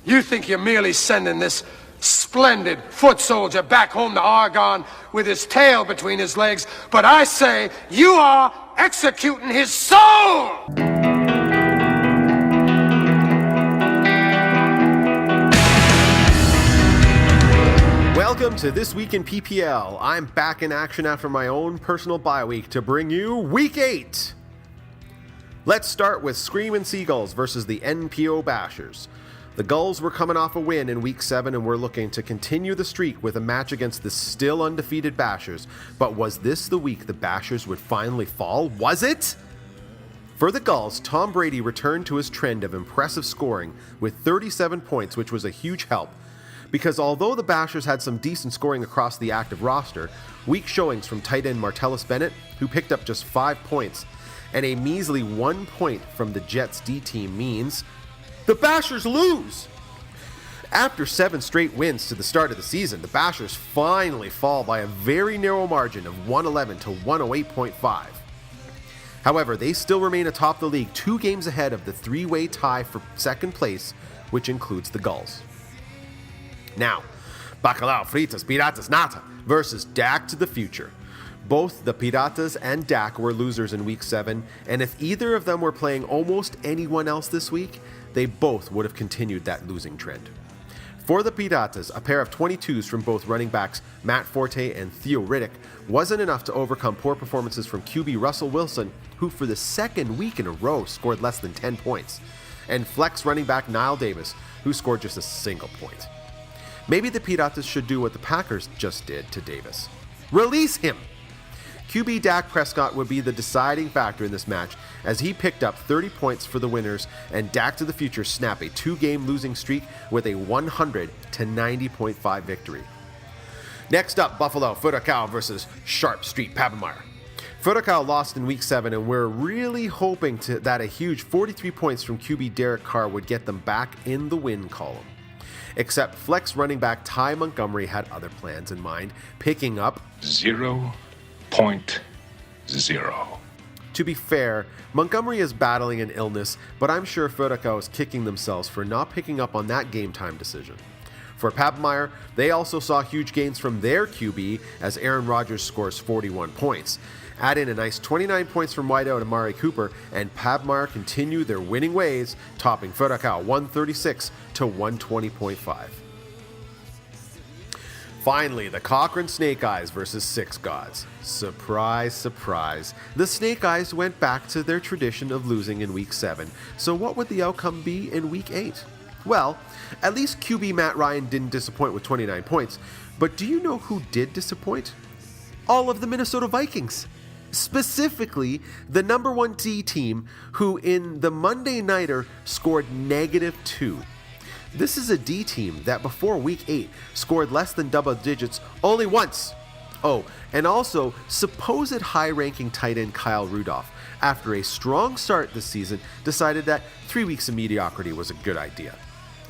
You think you're merely sending this splendid foot soldier back home to Argonne with his tail between his legs, but I say you are executing his soul! Welcome to This Week in PPL. I'm back in action after my own personal bye week to bring you Week 8. Let's start with Screamin' Seagulls versus the NPO Bashers. The Gulls were coming off a win in Week 7 and were looking to continue the streak with a match against the still undefeated Bashers. But was this the week the Bashers would finally fall? Was it? For the Gulls, Tom Brady returned to his trend of impressive scoring with 37 points, which was a huge help. Because although the Bashers had some decent scoring across the active roster, weak showings from tight end Martellus Bennett, who picked up just 5 points, and a measly 1 point from the Jets D team means the Bashers lose! After 7 straight wins to the start of the season, the Bashers finally fall by a very narrow margin of 111 to 108.5. However, they still remain atop the league 2 games ahead of the 3-way tie for second place, which includes the Gulls. Now, Bacalao Fritas Piratas Nata versus Dak to the future. Both the Piratas and Dak were losers in Week 7, and if either of them were playing almost anyone else this week, they both would have continued that losing trend. For the Piratas, a pair of 22s from both running backs Matt Forte and Theo Riddick wasn't enough to overcome poor performances from QB Russell Wilson, who for the second week in a row scored less than 10 points, and flex running back Niall Davis, who scored just a single point. Maybe the Piratas should do what the Packers just did to Davis. Release him! QB Dak Prescott would be the deciding factor in this match as he picked up 30 points for the winners, and Dak to the future snapped a 2-game losing streak with a 100 to 90.5 victory. Next up, Buffalo Furacão versus Sharp Street Papenmeyer. Furacão lost in Week 7, and we're really hoping that a huge 43 points from QB Derek Carr would get them back in the win column. Except flex running back Ty Montgomery had other plans in mind, picking up 0.0. To be fair, Montgomery is battling an illness, but I'm sure Furacão is kicking themselves for not picking up on that game time decision. For Papenmeyer, they also saw huge gains from their QB as Aaron Rodgers scores 41 points. Add in a nice 29 points from wideout Amari Cooper, and Papenmeyer continue their winning ways, topping Furacão 136 to 120.5. Finally, the Cochrane Snake Eyes versus Six Gods. Surprise, surprise. The Snake Eyes went back to their tradition of losing in Week 7, so what would the outcome be in Week 8? Well, at least QB Matt Ryan didn't disappoint with 29 points, but do you know who did disappoint? All of the Minnesota Vikings. Specifically, the number 1 D team, who in the Monday Nighter scored -2. This is a D team that before Week 8 scored less than double digits only once. Oh, and also supposed high-ranking tight end Kyle Rudolph, after a strong start this season, decided that 3 weeks of mediocrity was a good idea.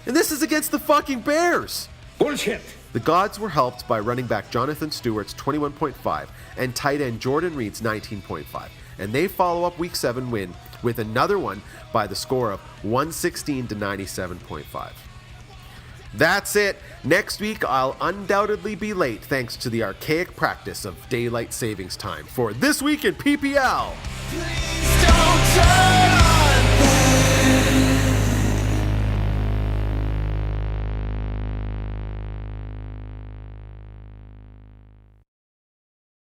And this is against the fucking Bears! Bullshit! The Gods were helped by running back Jonathan Stewart's 21.5 and tight end Jordan Reed's 19.5, and they follow up Week 7 win with another one by the score of 116 to 97.5. That's it. Next week, I'll undoubtedly be late thanks to the archaic practice of daylight savings time for This Week in PPL. Please don't turn